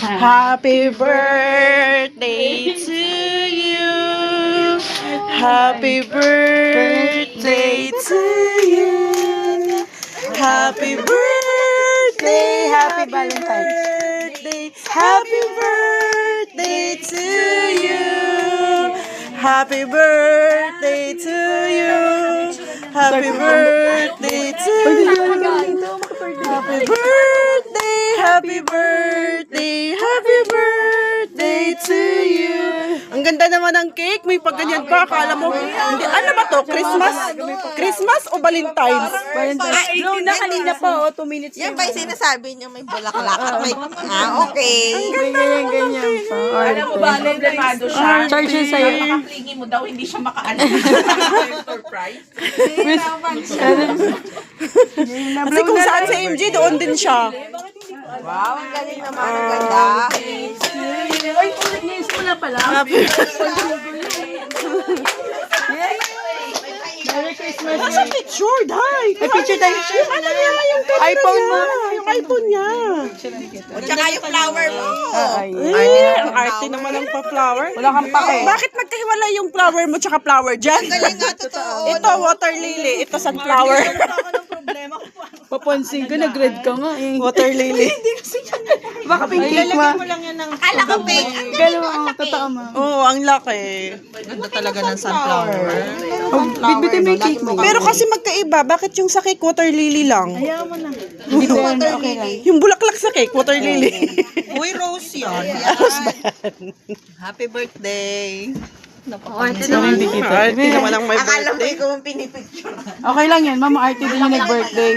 Happy birthday to you. Happy birthday to you. Happy birthday, happy birthday, happy birthday to you. Happy birthday to you. Happy birthday to you. Happy birthday, happy birthday, happy birthday to you. Ang ganda naman ng cake, may pagganyan pa, akala mo, hindi, ano ba to? Christmas? Christmas o Valentine's? Noong na kanina pa, 2 minutes. Yan ba yung sinasabi niyo may bulaklak at may... okay. Ganyan pa. Alam mo ba, problemado siya. Charge yun sa'yo. Makaklingi mo daw, hindi siya makaalis. Surprise. Kasi kung saan sa MJ, doon din siya. Wow, ang galing naman. Ang ganda. Ay, ngayon mula pala. Merry Christmas. Nasa picture, Day. May picture tayo. Ano niya yung camera iPhone niya? mo. Yung iPhone niya. At saka yung flower mo. Ang arte naman ng pa-flower. Wala kang pake. Bakit magkahiwala yung flower mo tsaka flower dyan? Galing nga, totoo. Ito, water lily. Ito, sunflower. Papansin ko, nag-red ka nga eh. Water lily. Baka pink cake ma. Akala ko fake. Gano'n, totoo ma. Oo, ang laki. Ganda talaga ng sunflower. Bitbitin mo yung cake mo. Pero kasi magkaiba. Bakit yung sa cake, water lily lang? Ayaw mo na. Hindi ko okay lang. Yung bulaklak sa cake, water lily. Uy, Rose yun. Happy birthday. Arte naman. Arte naman ang may Akala mo birthday. ikaw ang pinipicture. Okay lang yan. Mama, arte din yung nag-birthday.